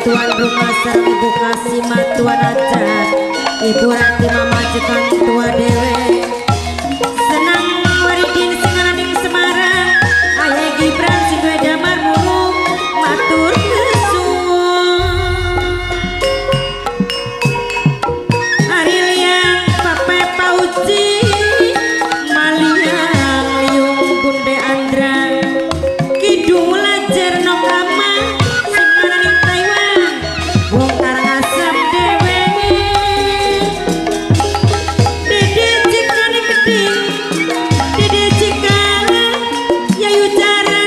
tuan rumah sareng ibu Kasima tuan aja ibu Ratima majikan tua dewe senang waridin singaraning Semarang ayah Gibran sing duwe damar murung matur kesuwun hari liang pape pauji maliang liung bunde Andra kidung lajar no kama singaraning Taiwan wong Karangasem dewe dede cikane geding dede cikane yayu cara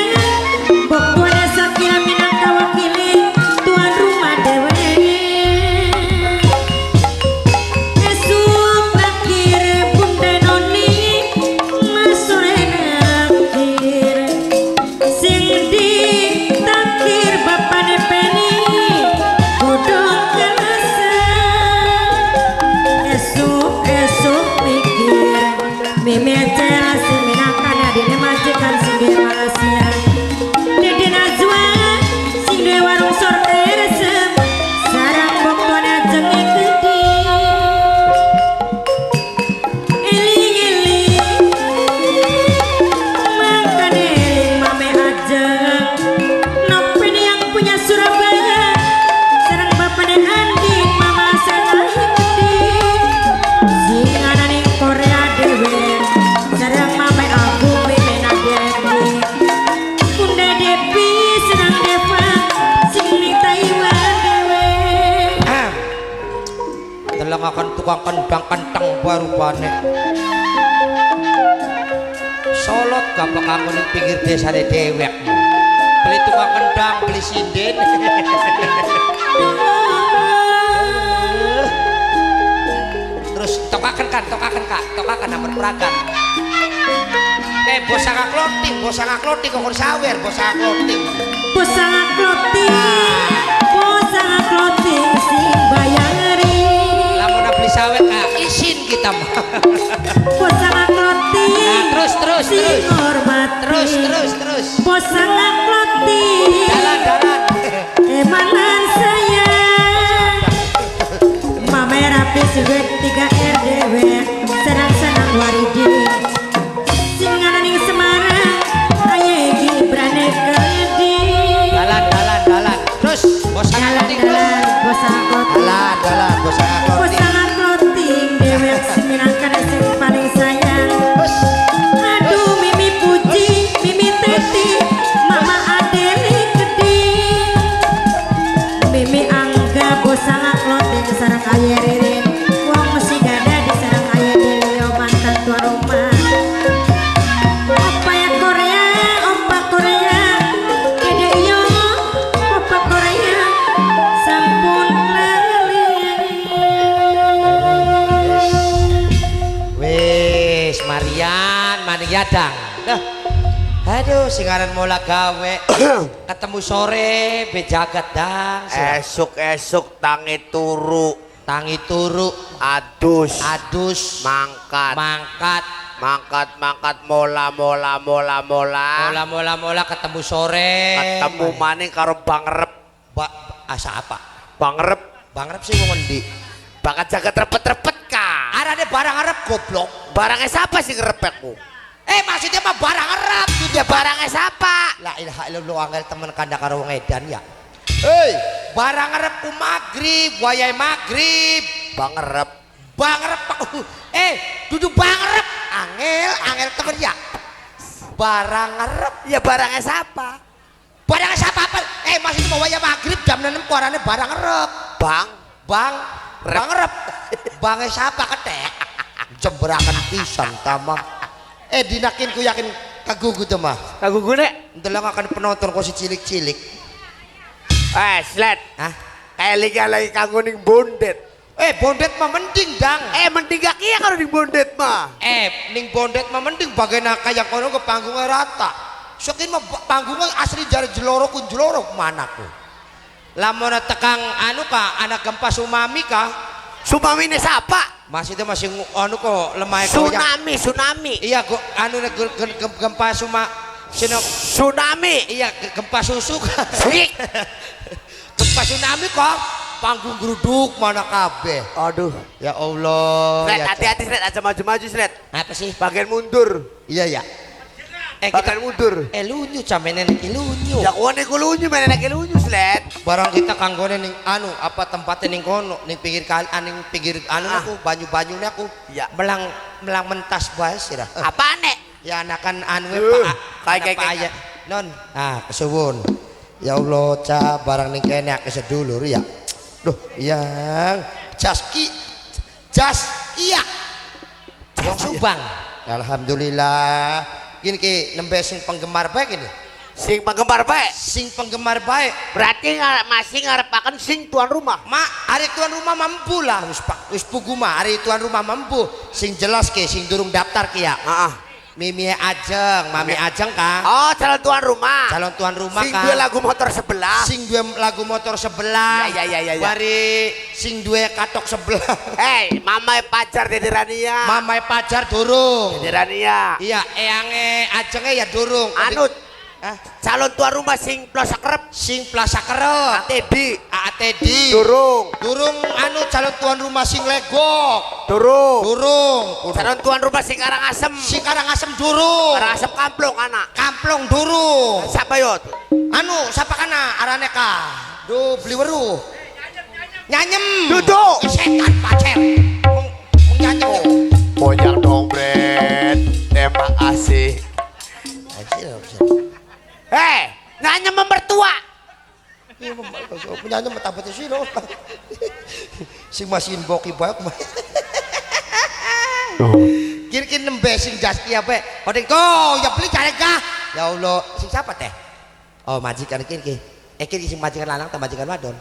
bok tuane sakila minangka wakili tuan rumah dewe esuk nakir bunda noni masore nakir sing ditakir bapane peni godhong kelasa esuk mikir mimi acela sing minangkan adine majikan sing duwe Malaysia dede Najwa sing duwe warung sorte resep sarang bok tuane jengi gede eling-eling makan eling mame ajeng nopen yang punya Surabaya sarang bapane Andi mama senang gede singaraning Korea dewe sarang mame Agung mimena Devi Bunda Devi senang Deva sing ning Taiwan dewe Deleng akan tukang kendang kenteng baru bane Solot gampang aku ning pinggir desane dewek beli tukang kendang beli sinden terus tokakan ampun peragan bos sangat kloting kok sawer bos sangat kloting bos sangat kloting sing bayari lamun beli sawet isin kita mah bos sangat kloting terus sing hormati terus bos sangat kloting dalan emanan saya mama rapi sudah 3 RDW senang-senang waridin singaraning Semarang ayah Gibran gede dalan terus bos sangat kloting dalan bos sangat kloting dalan bos sangat bos kloting sangat kloting dewek sing minangkan sing paling sayang aduh mimi puji mimi teti mama adeli gede mimi angga bos sangat kloting sareng ayah Ririn wong mesti gada di sareng ayah Delio mantan tuan rumah opa ya Korea opa Korea dede iyo opa Korea sampun lali wis Marian maniadang aduh singaran mola gawe ketemu sore bejagat dang Esuk-esuk tangi turu adus mangkat mola ketemu sore ketemu maning karo bangrep asa apa bangrep sih wong endi bakat jagat repet-repet ka arane barang arep goblok barangnya siapa sih ngerepekmu maksudnya mah barang arep ya barangnya siapa la ilaha illallah angel temen kanda karo wong edan ya hei barang arepku magrib wayai magrib bangrep duduk bangrep angel temen ya barang arep ya barangnya siapa apa maksudnya mau wayai magrib jam 6 kuarane barang arep bangrep bangnya siapa ketek jemberakan pisan tamah dinakin ku yakin kagugu tuh mah kagugu nek ndelok akan penonton kok si cilik-cilik slet kayak liga lagi kanggo ning bondet bondet mah mending dang mending gak kia kalau ning bondet mah ning bondet mah mending bagaimana kayak kono ke panggungnya rata sokin mah panggungnya asli jari jeloro mana ku lamun tekang anu ka anak gempa tsunami ka Sumami ini siapa? Masih itu masih anu kok lemah tsunami. Iya kok anu gempa tsunami. Iya gempa susu. Gempa gempa tsunami kok panggung geruduk mana kabeh. Aduh. Ya Allah. Slet, Ya, hati-hati Slet, aja maju-maju Slet. apa sih? Bagian mundur. Iya ya. Bagian mundur. Lunyu camene iki lunyu. Ya kuwi ku lunyu meneh lunyu Slet. Barang kita kanggone ning anu apa tempatnya ning kono ning pinggir kali ning pinggir anu aku banyu-banyune aku Ya. melang mentas bae sira. Apa nek? Ya anakan anu Pak. Kayak. Non. Nah, kesuwun. Ya Allah, ca barang ning kene akeh sedulur ya. Duh, yang jas iya. Wong Subang. Alhamdulillah. Gini ki nembe sing penggemar baik ini. Sing penggemar baik. Sing penggemar baik. Berarti masih ngarepaken sing tuan rumah. Mak, hari tuan rumah mampu lah wis pugu mah hari tuan rumah mampu. Sing jelas ke sing durung daftar ki ya. Heeh. Mimi Ajeng, Mami Ajeng kah? Oh, calon tuan rumah. Calon tuan rumah Sing kah? dua lagu motor sebelah. Sing dua lagu motor sebelah. Ya. Bari sing dua katok sebelah. Hei, mamai pacar Rania. Mamai pacar durung. Rania. Iya, eyange Ajenge ya durung. Anut. Hah? Calon tuan rumah sing Plaza Kerep. Sing Plaza Kerep. ATD. Durung. Durung anu calon tuan rumah sing Legok. Durung. Durung. Calon tuan rumah sing Karangasem. Sing Karangasem durung. Karangasem Kamplong anak. Kamplong durung. Siapa yot? Anu siapa kana arane ka? Do beli weruh. Nyanyem. Duduk. Setan pacer. Mung nyanyem. Mojang dong, Bret. Terima kasih. Hei, nanya mempertua. Iya, nyanyem metabete sih lo. Sing masin boki bae mah. Kira-kira nembe sing jaski apa? Odeng ko, ya beli cari kah? Ya Allah, sing siapa teh? Oh, majikan kiri. Kiri sing majikan lanang atau majikan wadon?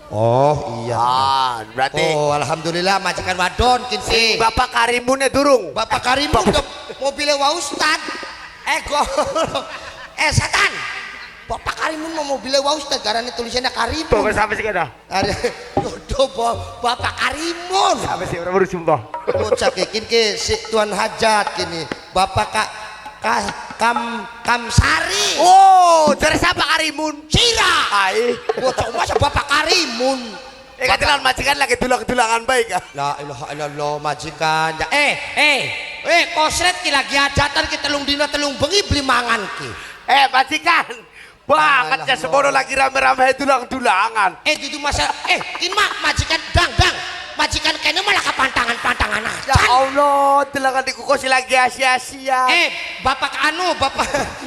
Oh iya. Berarti. Oh alhamdulillah majikan wadon kiri. Bapak Karimunnya durung. Bapak Karimun udah mobilnya wa Ustad. Setan. Bapak Karimun mau mobilnya wa Ustad karena tulisannya Karimun. Bapak sampai sih kada. Bapak Karimun. Sampai sih orang baru sumpah. Bocah ke si tuan hajat kini. Bapak Kamsari. Oh, dari siapa Karimun? Cira. Ai. Bocah masa Bapak Karimun. Katakan majikan lagi tulang-tulangan baik ah. La ilaha illallah majikan. Kosret ki lagi hajatan ki telung dina telung bengi beli mangan ki. Majikan. Banget ya semono lagi rame-rame tulang-tulangan. Itu masa ini majikan dang. Majikan kene malah kepantangan-pantangan aja. Ya Allah, tulangan dikukosi lagi asia-asia. Bapak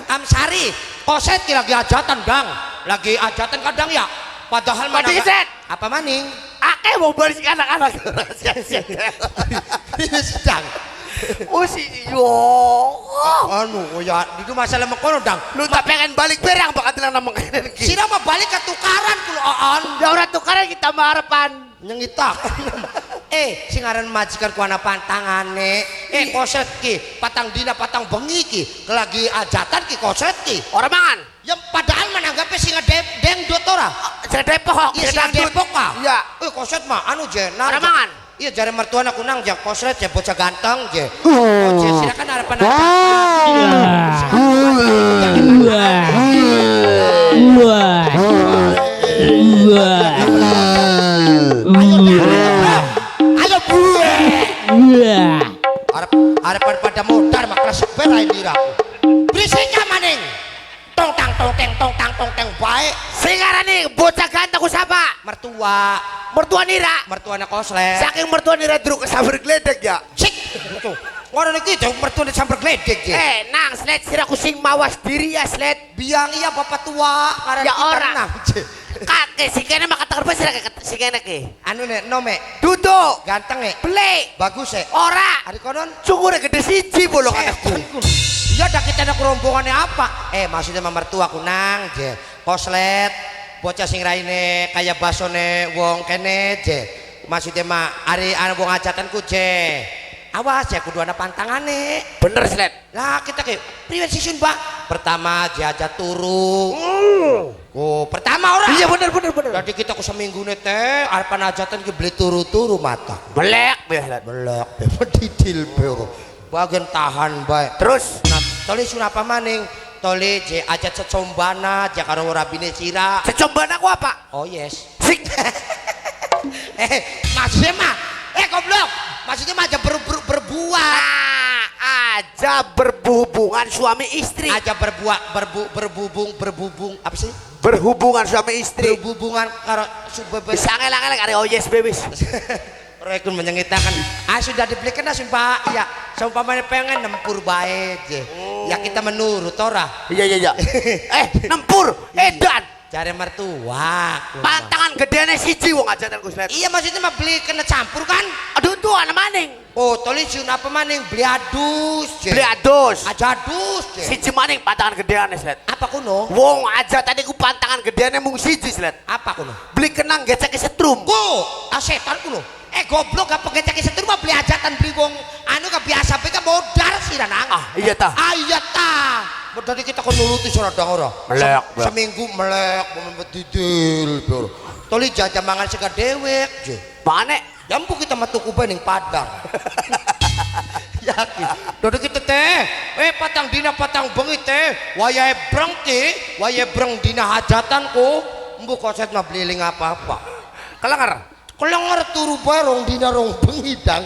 Amsari, Koset ki lagi hajatan dang. Lagi hajatan kadang ya. Padahal mana apa maning? Ake mau balik anak-anak asia-asia. Sedang. Oh si yo. Ya itu masalah mengkono dang. Lu tak pengen balik berang bakal telang nama kene iki. Sira mah balik ke tukaran kulo on. Ya ora tukaran kita harapan. Nyengitak. Sing aran majikan ku ana pantangane. Koset ki patang dina patang bengi ki lagi ajatan ki koset ki. Ora mangan. Ya padahal menanggapi sing deng dotora. Depok. Iya sing Depok ah. Iya. Koset mah anu je. Ora mangan. Iya jare mertuana kunang jak koset je bocah ganteng je. Je silakan harapan aja. Ayo harapan pada modar makna seber ae diraku. Berisiknya maning. Tong tang baik. Sing arane bocah ganteng ku sapa? Mertua Nira. Mertuana Koslet. Saking mertua Nira druk sambar gledek ya. Cik. Ngono iki jauh mertuane sambar gledek je. Nang Slet siraku sing mawas diri ya Slet. Biang iya bapak tua karena Ya ora. je. Kakek sing kene mah kata kerba sing kene ki. Anu nek nome Duduk. ganteng Beli. bagus Ora. hari konon Cungure gede siji bolong anakku. iya dah kita ada kerombongannya apa maksudnya sama mertua kunang je Koslet bocah sing raine kayak basone wong kene je maksudnya mah hari anak wong ajatanku je awas ya kudu ada pantangane Bener Slet. lah kita ke priwet sisun pak pertama jajat turu pertama orang Iya bener. jadi kita ke seminggu nih teh arepan hajatan ke beli turu mata Belek Slet. belak didil bro bagian tahan baik Terus nah toli sunapa maning toli je ajat secombana je karo rabine cira secombana ku apa? oh yes Sik. Maksudnya mah goblok. Maksudnya mah aja berbuat. Aja berhubungan suami istri. Aja berbubung apa sih? Berhubungan suami istri. Berhubungan karo subebes. Bisa ngelak-ngelak karo oh yes bebis. Rekun menyengitakan. Sudah dibelikan sumpah. Ya, seumpamanya pengen nempur bae je. Ya kita menurut ora. Iya. Nempur, edan. Cari mertua. Pantangan gedeane siji wong ajatan Gus Let. Iya maksudnya mah beli kena campur kan? Aduh tuh ana maning. Oh, tolisun apa maning? Beli adus. Je. Beli adus. Aja adus. Je. Siji maning pantangan gedeane Let. Apa kuno? Wong aja tadi ku pantangan gedeane mung siji Let. Apa kuno? Beli kenang gecek setrum. Setan kuno. Goblok gak pengecek setrum mah beli ajatan beli wong anu gak biasa pe modal sih danang. Iya tah. Iya tah. Berarti kita kon nuruti suradang ora. Melek. Seminggu melek didil. Toli jajan mangan sega dewek je. Mane? Jampu kita metuku bae ning Padang. Yakin. Dodo kita teh, patang dina patang bengi teh, wayahe breng dina hajatanku, embu koset mah beliling apa-apa. Kelengar. Kelengar turu bae rong dina rong bengi dang.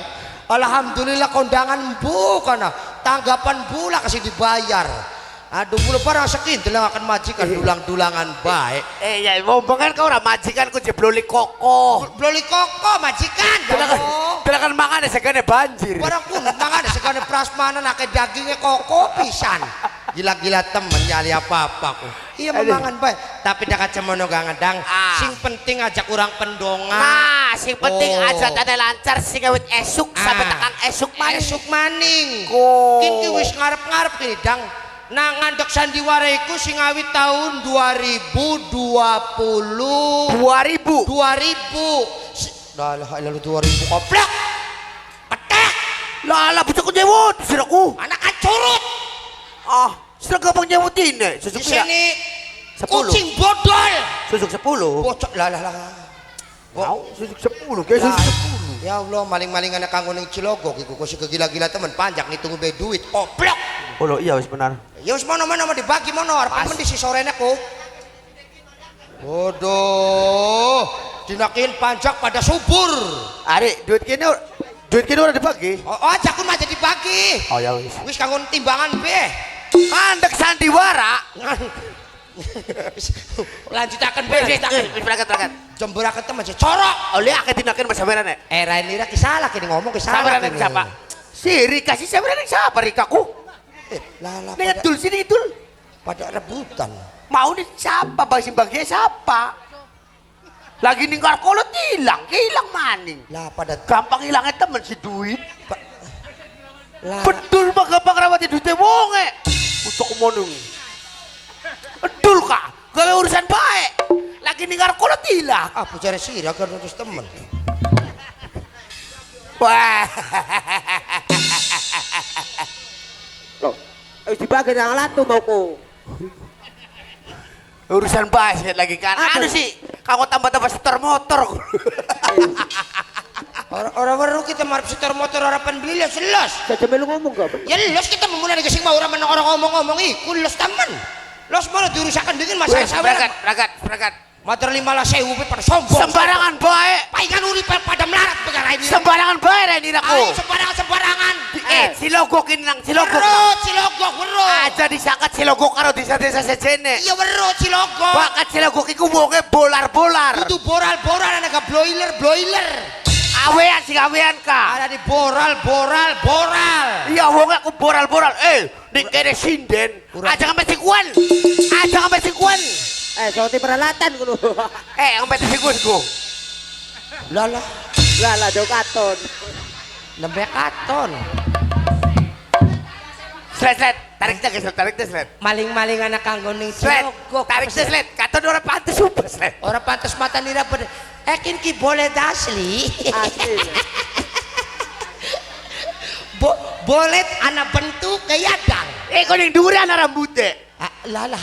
Alhamdulillah kondangan embu kana, tanggapan bula kasih dibayar. Aduh mulu parang sakintel yang akan majikan dulang-dulangan baik. Ya ngomongkan kau ora majikan ku jebloli koko. Bloli koko majikan. Delakan mangan segane banjir. Barang pun mangan segane prasmanan ake dagingnya koko pisan. Gila-gila temen nyali apa-apa ku. Iya memangan baik. Tapi dak cemono gak ngedang. Sing penting ajak orang pendonga. Nah, sing penting aja tanda lancar sing awit esuk sampai tekang esuk maning. Esuk maning. Kini wis ngarep-ngarep kini dang. Nah ngandok sandiwara iku sing awit tahun 2020. 2000. Lah 2000 koplak. Petek. Lah bocah nyewut siraku. Anak kacurut. Sudah gampang nyewutin susuk sini 10. Kucing bodol. Susuk 10. Bocok lah. Wow, susuk 10 guys, susuk 10. Ya Allah, maling-maling anak kanggo ning Cilogok iku kok gila-gila temen panjang ngitung be duit. Koplok. Oh iya wis benar. Ya wis mana dibagi mono arep men di si sorene ku. Bodoh. Dinakin pajak pada subur. Ari, duit kini udah dibagi. Aja kun mah jadi dibagi. Oh ya wis. Wis kanggo timbangan be. Mandek sandiwara. Lanjutaken be. Berangkat. Jemburaken temen corok. Oleh akeh dinaken mas samperan nek. Era ini ra kisalah kini ngomong kisalah. Samperan siapa? Si Rika si samperan siapa Rikaku? Lah nek dul sini dul. Pada rebutan. Mau nih siapa bang simbangnya siapa? Lagi ninggal kolot hilang maning. Lah pada gampang hilangnya temen si duit. Lah betul mah gampang rawati duitnya wonge. Untuk monung. Betul kak, gawe urusan baik. Lagi ninggal kolot hilang. Cari sirah kan terus temen. Wah. Loh, dibagi nang latu mau ku. Urusan baik lagi kan. Anu sih, kamu tambah setor motor. Orang baru kita marah setor motor orang penbeli ya jelas. Saja melu ngomong gak? Ya jelas kita memulai gesing mau orang ngomong-ngomong iku los temen. Los malah diurusakan dengan masalah saweran. Berangkat. Motor 15.000 pada sombong. Sembarangan baik. Palingan uri pada melarat perkara ini. Sembarangan baik ini aku. Sembarangan. Cilogok ini nang Cilogok. Cilogok. Aja disakat Cilogok karo desa-desa sejene. Iya weruh Cilogok. Bakat Cilogok iku wonge bolar-bolar. Kudu boral-boral ana broiler. Awean sing awean ka. Ada di boral. Iya wonge aku boral-boral. Ning kene sinden. Aja ngampe sikuan. Soalnya peralatan kulo. Ngampe sikuan ku. Lala do katon. nembe katon. Slet. Tarik slet. Maling-maling anak kanggo ning Cilogok. Tarik slet. Katon ora pantes sumpah slet. Ora pantes mata nira kin ki boleh asli. Asli. Boleh anak bentuk kayak dang. Kau ning dhuwur ana rambute. Lalah.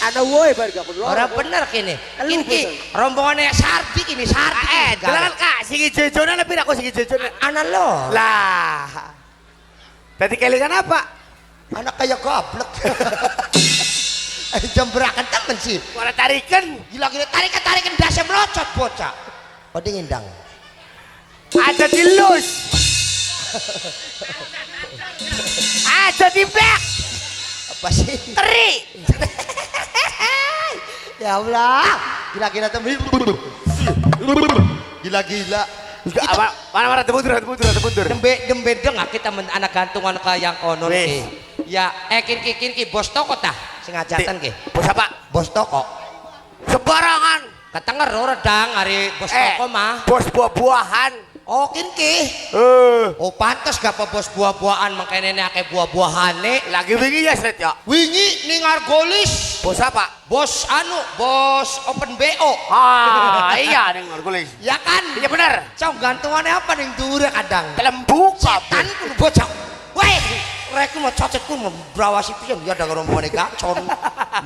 Ana woi bar gak kudu. Ora bener kene. Kini rombongannya Sardi kini Sardi. Delengan Kak, sing jejone ana pira kok sing jejone? Ana lo. Lah. Dadi kelingan apa? Anak kayak goblok. Jemberakan temen sih. Ora tarikan. Gila-gila tarikan dasar melocot bocah. Oh ngindang. Ada di lus. Ada di back. Apa sih? Teri. Ya Allah. Gila-gila temen. Gila-gila. Mana temundur. Dembe dengak kita anak gantungan kayang konon Wes. ki. Ya kin bos toko tah sing ngajatan ki. Bos apa? Bos toko. Sembarangan. Ketenger ora dang hari bos toko mah. Bos buah-buahan. Oh kin ki. Oh pantes gak apa bos buah-buahan makanya ini akeh buah-buahane. Lagi wingi ya Sret ya. Wingi ning Argolis. Bos apa? Bos bos open BO. Iya ning Argolis. Ya kan? Iya bener. Cong gantungannya apa ning dhuwur kadang. Lembuk Setan kudu bocah. Weh, rek mau cocet ku brawasi pisan ya dang rombone gacon.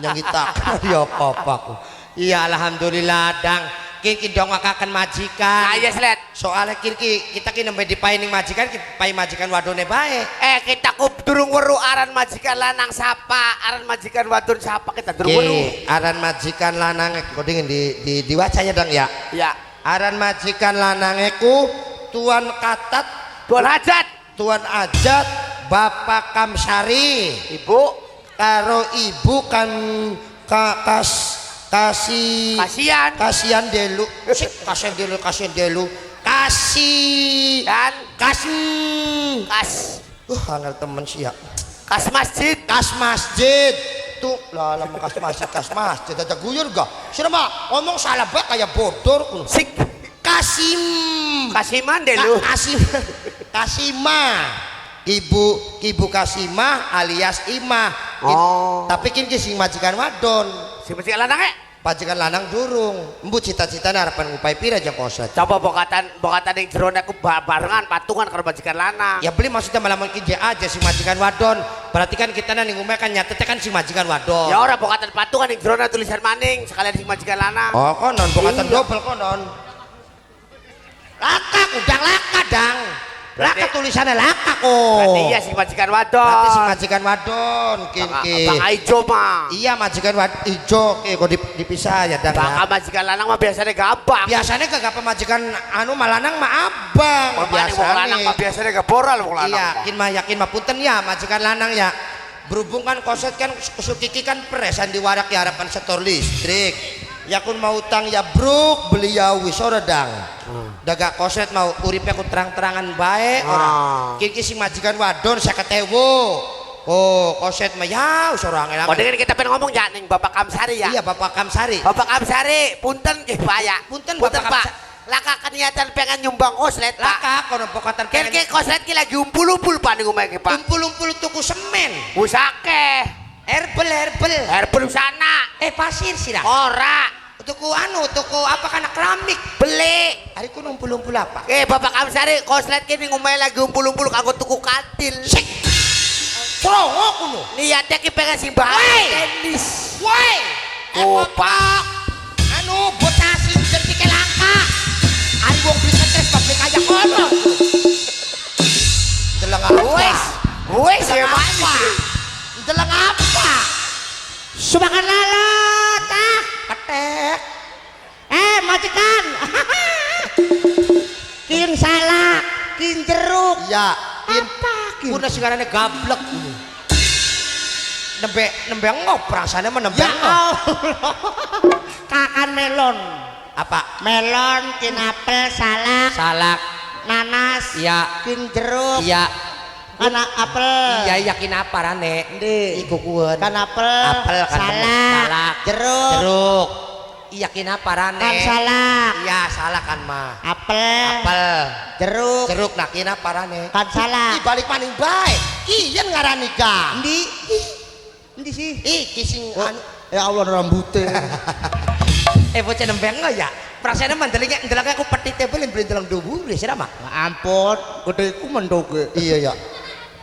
Nyangita ya apa ku. Iya alhamdulillah dang. Kiki dongakaken majikan. Nah iya Sret. Soalnya kiki kita ki nembe dipaining majikan, pai majikan wadone bae. Kita durung weru aran majikan lanang sapa, aran majikan wadon sapa kita durung weru. Aran majikan lanang kodingin di wacanya dong ya. Ya. Aran majikan lanangeku Tuan Katat, Tuan Hajat, Tuan Ajat, Bapak Kamsari, Ibu, karo Ibu kan kasihan delu. Kasihan delu. dan Kas. Angel temen sih ya. kas masjid. Kas masjid. Tuh, lah lama kas masjid. Ada guyur gak? Sudah mah ngomong salah banget kayak bodor. Sik. Kasiman deh lu. Kasimah. Ibu Kasimah alias Imah. Tapi kini sing majikan wadon. Si majikan lanang Majikan lanang durung. Embu cita-citanya harapan ngupai pira aja koset. coba bokatan yang jerone aku barengan patungan karo majikan lanang. Ya beli maksudnya malah mungkin aja si majikan wadon. Berarti kan kita nih ngumai kan nyatetnya kan si majikan wadon. Ya ora bokatan patungan yang jerone tulisan maning sekalian si majikan lanang. Oh konon bokatan double konon. Laka udang laka dang. Laka tulisannya laka kok. Berarti iya si majikan wadon. Berarti si majikan wadon kiki. Bang Ijo mah. Iya majikan ijo kok dipisah ya dang. Bang majikan lanang mah biasanya gampang. Biasanya kagak pemajikan malanang mah abang. Wong lanang mah biasanya gak boral wong lanang. Iya, yakin mah punten ya majikan lanang ya. Berhubung kan koset kan sukiki kan presan diwarak ya harapan setor listrik. Ya kun mau utang ya bruk beli ya wis ora dang. Daga koset mau uripe ku terang-terangan bae ora. Kiki si majikan wadon 50.000. Oh, koset mah ya wis ora angel. Dengan kita pengen ngomong ya ning Bapak Kamsari ya. Iya, Bapak Kamsari. Bapak Kamsari, punten nggih Pak ya. Punten Bapak Pak. Laka niatan pengen nyumbang koslet Pak. Laka kono pokatan pengen. Kene koslet ki lagi umpul-umpul Pak ning omahe Pak. Umpul-umpul tuku semen. Wis akeh. Herbal sana. Pasir sih dah. Ora. Tuku apa kana keramik. Beli. Hari ku umpul-umpul apa? Bapak Kamsari koslet ki ning omahe lagi umpul-umpul kanggo tuku katil. Sik. Songo kuno. Niate ki pengen sing bahas tenis. Woi. Pak. Bocah sing jentik langka. Ari wong beli stres pabrik kaya kono. Deleng apa? Wes ya apa? Deleng apa? Subakan lalat ah. Ketek. Majikan. Kin salak, kin jeruk. Iya, Apa kin? Kuna singarane gablek. Nembe ngop rasane menembe Ya ngop. Allah. Kakan melon. Apa? Melon, kin apel, Salak. nanas, Iya. kin jeruk. Iya. Kan apel. Iya yakin apa rane? Ndi? Iku kueun. Kan apel, Apel kan salak, jeruk. Iya yakin apa rane? Kan salak, Iya salak kan mah. apel, jeruk. Jeruk nak kina apa rane? Kan salak. Balik maning bae. Iyan ngarani ka. Ndi sih? Kising anu. Ya Allah rambutnya. Bocah nembeng ya. Perasaannya mandeling aku petit tebel beli dalam dubu beli sih mah. Ampun, gedeku mendoge. Iya ya.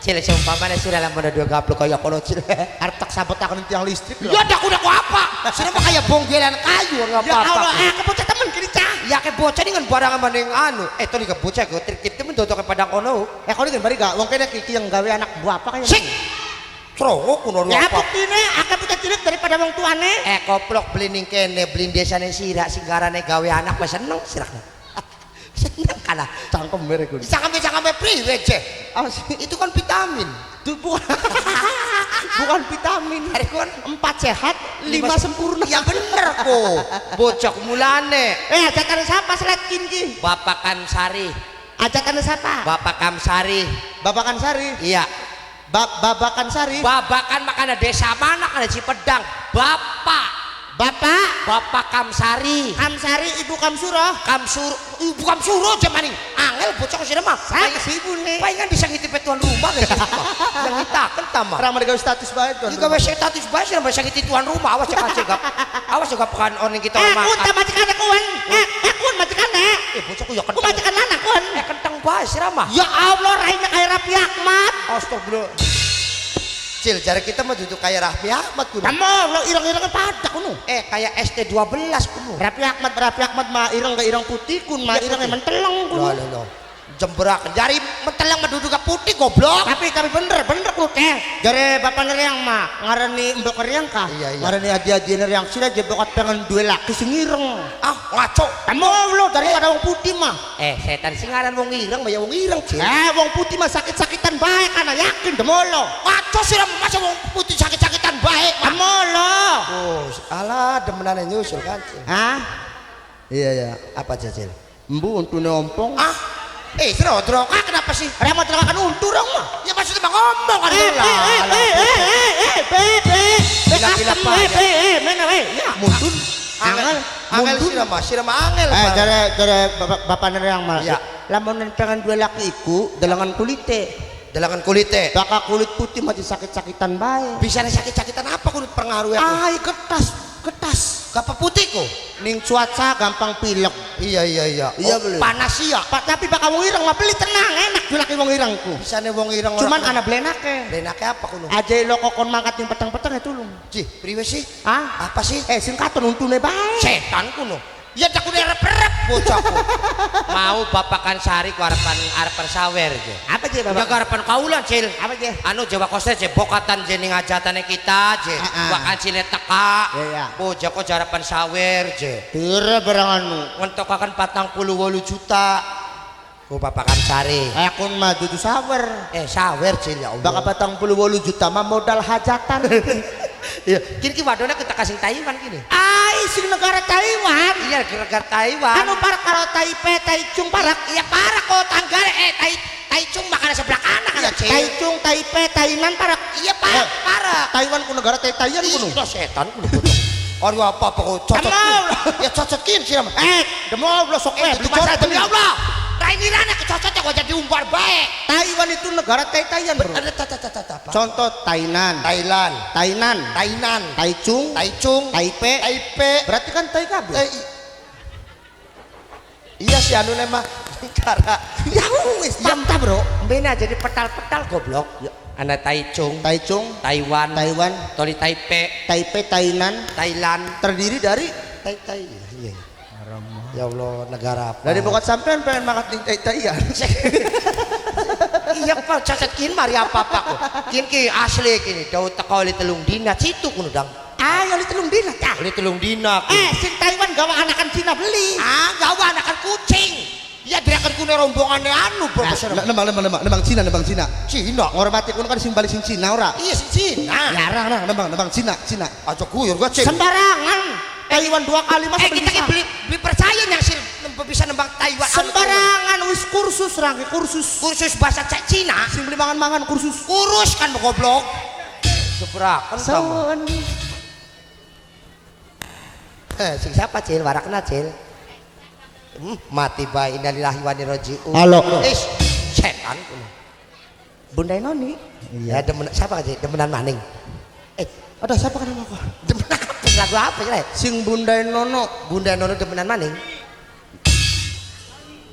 Cile seumpamanya sudah lamun dua gaplok kayak kono cile. Arep tak sabot akan tiang listrik. Ya dak udah apa? Sudah mah kayak bonggelan kayu enggak Ya apa-apa. Allah, ke bocah temen kiri cah. Ya ke bocah dengan barang maning anu. Itu nih ke bocah ke trik-trik temen dodo ke padang kono. Kau ini kan bari gak? Wong kene kiki yang gawe anak buah apa kayak? Sik. Trowok kuno Ya apa? buktine akeh bocah cilik daripada wong tuane. Koplok beli ning kene, beli desane sirak singgarane gawe anak wis seneng siraknya. Seneng kalah. Cangkem mere ku. Cangkem priwe, Cek? Itu kan vitamin. Itu bukan vitamin. Hari kon 4 sehat, 5 sempurna. Ya bener kok. Bocok mulane. Ajakan siapa seletkin ki? Bapak Kamsari. Ajakan siapa? Bapak Kamsari. Babakan Sari. Iya. Babakan Sari. Babakan makanya desa mana ada Cipedang. Bapak Kamsari. Kamsari ibu Kamsuro. Ibu Kamsuro zaman ini. Angel bocok sih mah. Saya kesibune. Palingan disakiti tuan rumah guys. Yang kita kentama. Orang mereka status baik tuan. Jika wes status baik sih namanya sakiti tuan rumah. Awas cekap. Awas juga pekan orang kita makan. Kun majikannya kun. Kun majikannya. Bocokku ya Kun kentang. majikan anak kun. Kentang baik sih ramah. Ya Allah raihnya kayak Raffi Ahmad. Astagfirullah. Cil, jari kita mah duduk kayak Raffi Ahmad kuno. Kamu lo ireng-ireng pada kuno. Kayak ST12 kuno. Raffi Ahmad mah ireng ke ireng putih kun mah ireng emang teleng kuno. Loh. Jemberak jari menteleng mah duduk ke putih goblok. Tapi bener kuno teh. Jare bapak nereang mah ngarani mbok nereang kah? Iya. Ngarani adi-adi nereang sira jebokat pengen duwe laki sing ireng. Ngaco. Kamu lo daripada wong putih mah. Setan sing ngaran wong ireng mah ya wong ireng, Cil. Wong putih mah sakit-sakitan bae kana yakin demolo. Ngaco sih masa wong putih sakit-sakitan baik. Demolo. Oh, alah demenane nyusul kan. Cil. Hah? Iya. Apa aja, Cil? Embu untune ompong. Drok. Kenapa sih? Remote terangkan untu dong mah. Ya maksudnya mah ngomong kan Mundun. Angel sirama angel. Dari bapak nereang mah. Ya. Lamun pengen dua laki iku delengan kulite. Delangan kulite. Bakal kulit putih masih sakit-sakitan bae. Bisa sakit-sakitan apa kulit pengaruh aku? Ketas. Gapa putih kok? Ning cuaca gampang pilek. Iya. Iya boleh. Panas ya. Tapi bakal wong ireng mah beli tenang enak laki wong irengku. Bisane wong ireng. Cuman ana blenake. Blenake apa kuno? Aja lo kokon mangkat ning petang-petang ya tulung. Cih, priwe sih? Hah? Apa sih? Sing katon untune bae. Setan kuno. Ya dak udah rep-rep bocahku. Mau bapakan sari ku arepan sawer je. Apa je Ya arepan kaulan, Cil. Apa je? Anu Jawa Koste je bokatan je ning ajatane kita je. Wakan sine teka. Iya. Bocah kok arepan sawer je. Dire barang anu. Ngentokaken 48 juta. Ku bapakan sari. Akun mah dudu sawer. Sawer, Cil ya Allah. Bakal 48 juta mah modal hajatan. Iya, kini wadona kita kasih Taiwan gini. Sing negara Taiwan. Iya, negara Taiwan. Anu parak karo Taipei, Taichung parak. Iya parak kok tanggane Taichung makanan sebelah kanan ya, Cil. Taichung, Taipei, Tainan parak. Iya parak. Taiwan ku negara Taiwan kuno. Itu setan kuno. Aduh apa kok cocok. Ya cocokin sih. Demi Allah sok bicara demi Allah. Rainirana kecocok kok jadi umbar baik. Taiwan itu negara Taiwan, Bro. Contoh Tainan. Taichung, Taipei. Berarti kan Tai kabeh. Iya sih anu mah cara. Ya wis, mantap, Bro. Bena jadi petal-petal goblok. Ana Taichung, Taiwan, Toli Taipei, Tainan, Thailand terdiri dari Tai. Iya. Ya Allah, negara apa? Dari bokat sampean pengen makan ning Tai-Taian. Iya Pak, cacat kin mari apa-apa kok. Kin asli kini daud teko li telung dina situ kuno dang. Ayo li telung dina tah. Li telung dina. Sing Taiwan gawa anakan Cina beli. Gawa anakan kucing. Ya dirakan kuno rombongannya anu profesor. Nembang Cina. Cina. Ngormati kuno kan sing balik sing Cina ora. Iya sing Cina. Larang nembang Cina. Aja guyur gua cing. Sembarangan. Taiwan 2 kali masa kita beli percaya yang sih bisa nembang Taiwan. Sembarangan wis kursus bahasa Cina. Sing beli mangan kursus kan goblok. Sebrakan kamu. Sing siapa Cil? Warakna Cil. Mati bae innalillahi wa inna ilaihi raji'un. Halo. Setan. Bunda Noni. Iya. Demen siapa aja? Demenan maning. Ada siapa kan nama aku? Demenan lagu apa ya? Sing Bunda Nono demenan maning.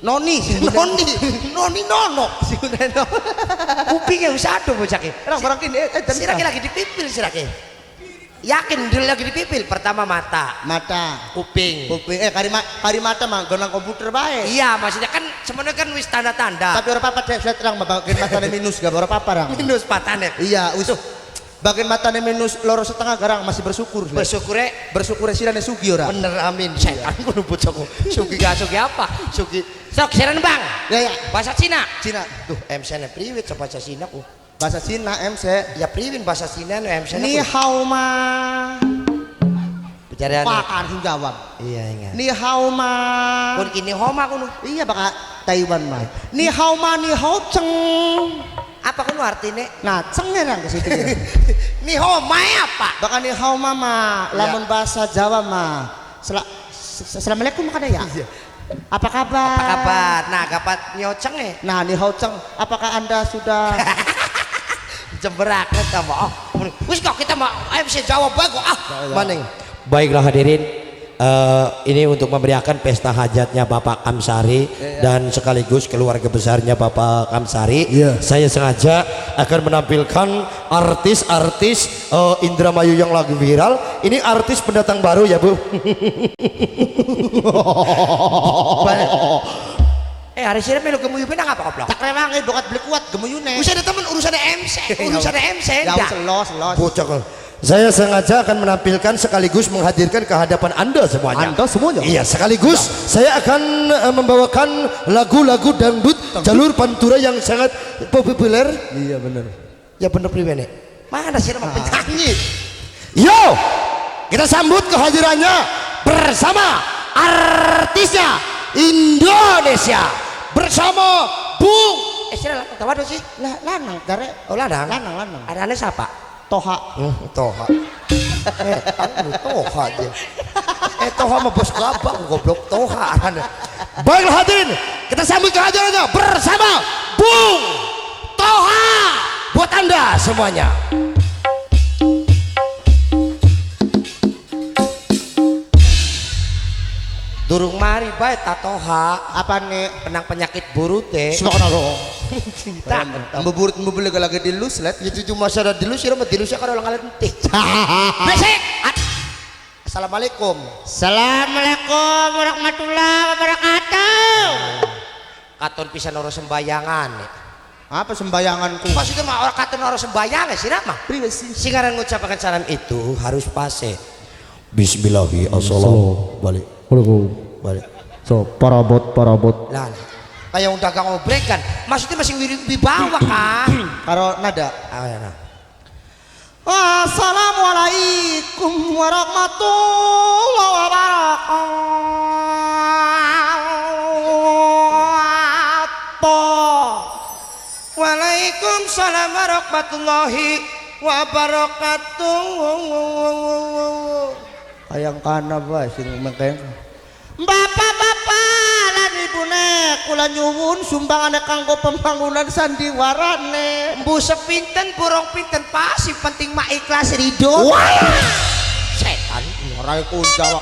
Noni sing Noni Nono. Sing Bunda Nono. Kupingnya wis ado bocah ki. Orang ini Sirake lagi dipipil sirake. Yakin dia lagi dipipil. Pertama mata, kuping. Kari mata mah gonang komputer bae. Iya, maksudnya kan semuanya kan wis tanda-tanda. Tapi ora apa-apa saya terang bagian matane minus gak ora apa-apa rang. Minus patane. Iya, wis. Bagian matane minus loro setengah garang masih bersyukur. Bersyukur sirane sugi ora. Bener amin. Setan kudu bojoku. Sugi gak sugi apa? Sugi. Sok siran Bang. Ya ya. Bahasa Cina. Cina. Tuh MC-ne priwit coba bahasa Cina ku. Bahasa Cina MC. Ya priwit bahasa Cina MC-ne. Ni hao ma. Bicaraan. Pak harus jawab. Iya ingat. Ni hao ma. Kun kini homa kuno. Iya baka Taiwan mah. Ni hao ma ni hao ceng. Apa kuno artinya? Nah, cengnya ke situ. Ni homa apa? Baka ni hao mama, lamun bahasa Jawa mah. Assalamualaikum makanya ya. Iya. Apa kabar? Apa kabar? Nah, kapan nyoceng nih? Nah, ni hao ceng, apakah Anda sudah Jemberak kita mau. Wis kok kita mau MC Jawa bagus Maning. Baiklah hadirin, ini untuk memeriahkan pesta hajatnya Bapak Kamsari dan sekaligus keluarga besarnya Bapak Kamsari. Saya sengaja akan menampilkan artis-artis Indramayu yang lagi viral. Ini artis pendatang baru ya Bu. Hari sini melu gemuyup nang apa goblok? tak rewangi bokat beli kuat gemuyune. Usah ada temen urusan MC, urusan MC. Ya selos. Bocah. Saya sengaja akan menampilkan sekaligus menghadirkan ke hadapan Anda semuanya. Anda semuanya? Iya, sekaligus saya akan membawakan lagu-lagu dangdut jalur pantura yang sangat populer. Iya benar. Ya bener priwene. Mana sih nama penyanyi? Yo, kita sambut kehadirannya bersama artisnya Indonesia bersama Bung. Sira tahu ada sih? Lanang dare. Oh ladang. Lanang. Adanya siapa? Toha. Toha. Toha aja. Toha mah bos kelapa goblok Toha. Baiklah hadirin, kita sambut kehadirannya bersama Bung Toha buat Anda semuanya. Durung mari bae Toha. Apa nih? Penang penyakit burute. Subhanallah. Kita Memburit lagi dilus let. itu cuma sada dilus sira mah dilus ya karo ngalentik. Besek. Assalamualaikum. Assalamualaikum warahmatullahi wabarakatuh. Katon pisan ora sembayangan. Apa sembayanganku? Maksudnya mah orang katon ora sembayang sira mah. Priwe sih? Singaran ngucapaken salam itu harus pase. Bismillahirrahmanirrahim. Balik. So, parabot. Lah, kayak yang dagang obrek kan. Maksudnya masih wibawa kan. Karo nada. Nah. Assalamualaikum warahmatullahi wabarakatuh. Waalaikumsalam warahmatullahi wabarakatuh. Hayang kana ba sing mengkeng. Bapak-bapak lan ibune Kula nyuwun sumbangan kanggo pembangunan sandiwarane. Mbu sepinten burung pinten pasti penting mah ikhlas ridho. Setan Ora iku jawab.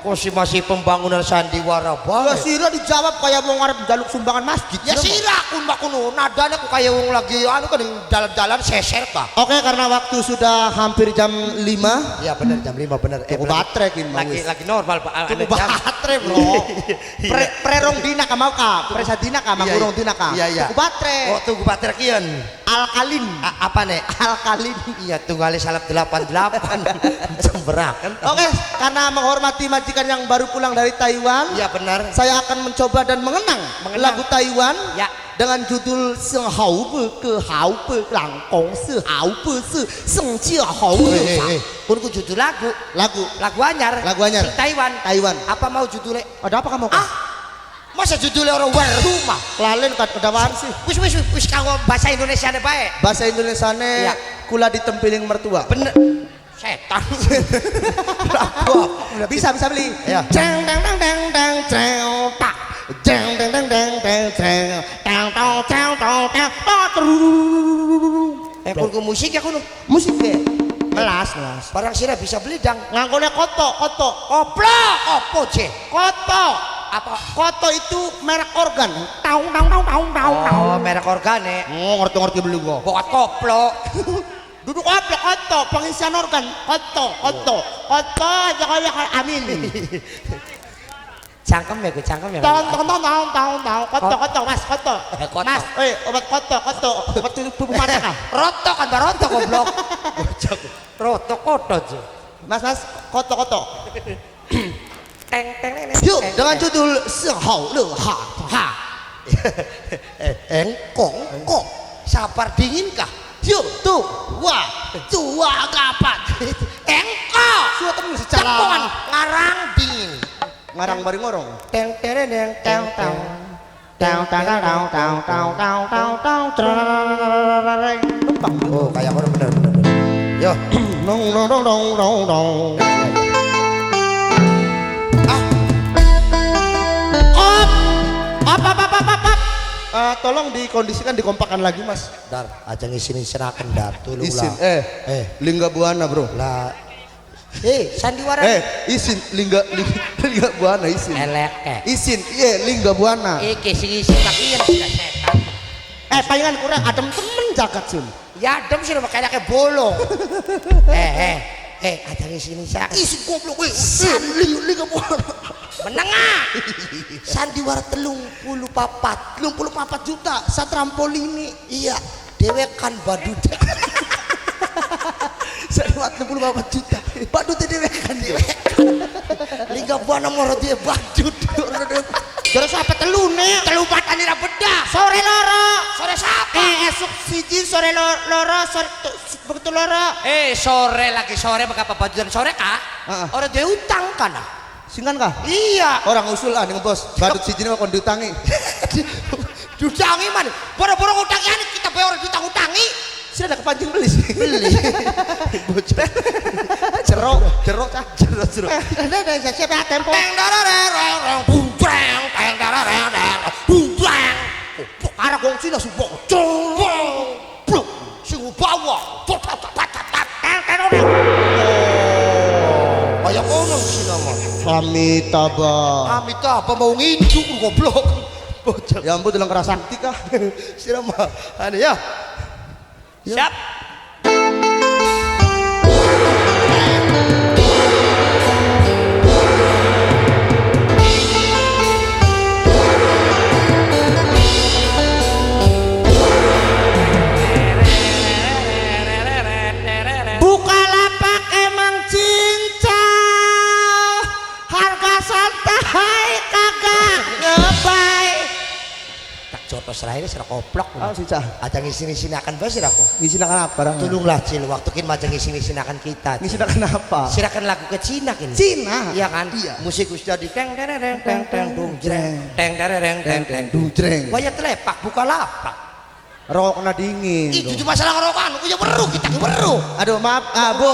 masih pembangunan sandiwara Ya banget. sira dijawab kaya wong arep njaluk sumbangan masjid. Ya sira aku mbak kuno nadanya aku kayak wong lagi anu kan jalan-jalan seser kah. Oke, karena waktu sudah hampir jam 5. Ya bener jam 5 bener. Cukup baterai kin Lagi normal Pak. Cukup baterai bro. Prerong dina ka mau ka, presadina ka, mangurong dina ka. Iya. Cukup baterai. Oh tunggu baterai kian. Alkalin. Apa nih? Alkalin. Iya tunggali salap 88. Cemberakan. Oke, karena menghormati majikan yang baru pulang dari Taiwan, Iya benar. saya akan mencoba dan mengenang lagu Taiwan Ya. dengan judul Seng Hao Be Ke Hao Be Lang Kong Se Hao Be Se Seng Jia Hao Be Sa. Pun ku judul lagu anyar. Lagu anyar. Sing Taiwan. Apa mau judulnya? Ada apa kamu? Masa judulnya orang rumah? Lalen kat kedawaan sih. Wis kanggo bahasa Indonesia ne bae. Bahasa Indonesiane Iya. kula ditempiling mertua. Bener. Setan. Bisa beli. Ya. Jeng dang dang dang dang jeng tak. Jeng dang dang dang dang jeng tang tong tang tong tang terus. Pun ku musik ya kuno. Musik deh. Melas. Barang sira bisa beli dang. Ngangkone koto. Koplok opo je? Koto. Apa? Koto itu merek organ. Taung. Oh, merek organe. Oh, ngerti beli gua. Bukan koplok. Duduk koto, pengisian organ. Koto. Aja kayak amin. Cangkem ya, cangkem ya. Koto mas koto. Koto. Mas, obat koto obat tubuh mata kah? Roto kan, roto goblok. Roto koto aja. Mas koto. Teng teng teng. Yuk dengan judul Sehau Le Ha Ha. Engkong kok sabar dingin kah? Yuk tua kapan? Engkong. Sudah temen secara Cepuan ngarang dingin. ngarang bareng ngorong. Teng teng teng teng teng. Oh, kayak orang bener. Yo. Dong. Tolong dikondisikan, dikompakan lagi mas. Dar, aja ngisinin serakan dar tulu Isin, lah. lingga buana bro. Lah. Sandiwara. Isin lingga buana isin. Elek. Isin, lingga buana. Iki sing isi pakian sudah setan. Palingan kurang adem temen jagat sun. Ya adem sih makanya kayak bolong. Aja ngisinin serakan. Isin goblok we. Lingga buana. Menengah. Sandiwara 34 juta satrampolini. Iya, dewekan badut. Sandiwara 34 juta. Badut dewekan dia. Lingga buana moro dia badut. Terus apa telune? Telu patani ra bedah. Sore loro. Sore sapa? Esuk siji sore loro sore begitu loro. Sore lagi sore bakal bajuan sore kah? Orang dia utang kan? Singan kah? Iya. Orang usul nih bos. Badut siji mah kon diutangi. Diutangi man. Boro-boro utangi kita bayar orang diutang-utangi. Sudah ada kepancing beli sih. Beli. Bocor. Jerok. Ada siapa tempo. Teng darareng buntreng teng darareng buntreng. Arah gong Cina subo. Blok sing bawa. Kayak ngono sih nama. Amitabha mau nginjuk goblok. Bocor. Ya ampun dalam kerasakti kah? Sirama. Ane ya. Siap. Bukalapak emang cincang, harga santai kagak ngebay. Tak coto seraine sira koplok. Sih cah. Aja ngisini-sini akan basir aku. Ngisilakan apa barang? Tolonglah Cil, waktu kin majang ngisini-sini akan kita. Ngisilakan apa? Sirakan lagu ke Cina kin. Cina. Iya kan? Iya. Musik wis jadi teng tereng teng teng dung jreng. Teng tereng teng teng dung. Jreng. Waya telepak buka lapak. Rokok kena dingin. Itu cuma masalah ngerokan, aku ya weruh kita ki weruh. Aduh maaf, Bu.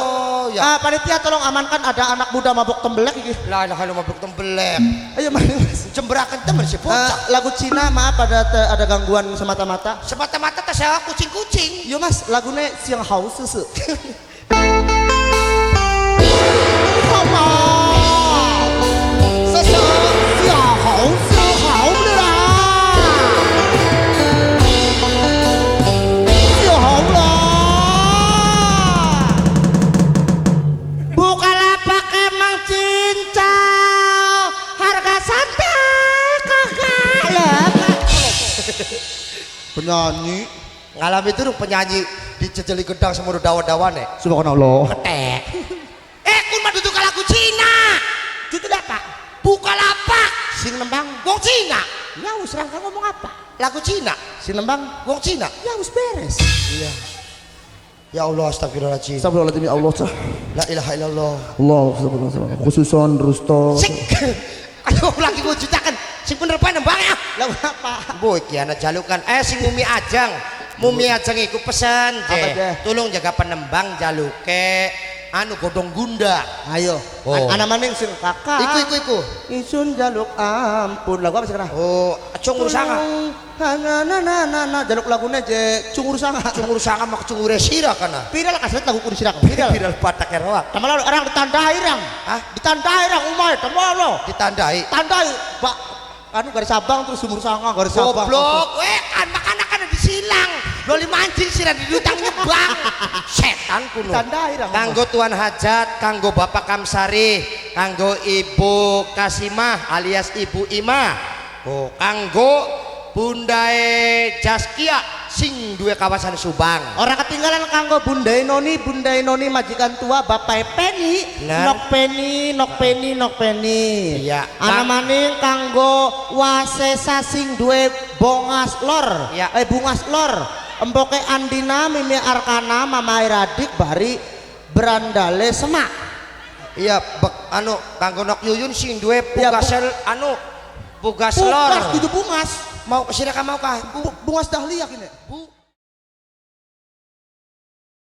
Ya. Panitia tolong amankan ada anak muda mabok tembelek iki. Lah ilaha illallah mabuk tembelek. Ayo mari Mas. Jemberakan temen si bocah. Lagu Cina maaf ada gangguan semata-mata. Semata-mata tas saya kucing-kucing. Yo Mas, lagunya Siang Hau Susu. Bukalapak emang cincang, harga santai kagak lebay. Penyanyi Ngalami itu penyanyi dijejeli gedang semua dawa-dawane. Subhanallah. Ketek. Kun mah duduk lagu Cina. Itu apa? Bukalapak. Sing nembang. Wong Cina. Ya wis rangka ngomong apa? Lagu Cina. Sing nembang. Wong Cina. Ya wis beres. Iya. Ya Allah astagfirullahaladzim. Astagfirullahaladzim ya Allah. La ilaha illallah. Allah subhanahu khususon Rusto. Sing. Aduh lagi wujudkan. Sing bener pae nembang ya. Lagu apa? Boy iki ana jalukan. Sing Mumi Ajang. Mumi Ajang iku pesen Apa, Je? tolong jaga penembang jaluke anu godong gunda. Ayo. Oh. Anak maning sing kakak. Iku. Isun jaluk ampun. Lagu apa sekarang? Oh, cungur sanga. Na jaluk laguna je cungur sanga. Cungur sanga mak cungure sira kana. Viral kasih lagu kudu sirah. Viral. Viral patak eroa. Tamal orang ditandai rang. Hah? Ditandai rang umay tamal lo. Ditandai. Tandai, Pak. Anu garis Sabang terus sumur sanga garis Sabang. Goblok, kan makanan kan di silang loli mancing sira didutang nyebang setan kuno Tandai ra. kanggo tuan hajat kanggo bapak Kamsari kanggo ibu Kasimah alias ibu Ima oh kanggo Bundae Jaskia sing duwe kawasan Subang Orang ketinggalan kanggo Bunda Noni majikan tua Bapak Peni. Nah. Nok Peni. Iya. Ana maning kanggo Wasesa sing duwe bongas lor. Iya. Bungas lor. Empoke Andina Mimi Arkana Mama Iradik Bari Berandale Semak. iya anu kanggo Nok Yuyun sing duwe Iya, pugasel anu pugas lor Bungas gitu bungas. mau kesini kan mau kah Bungas dahlia gini. Bu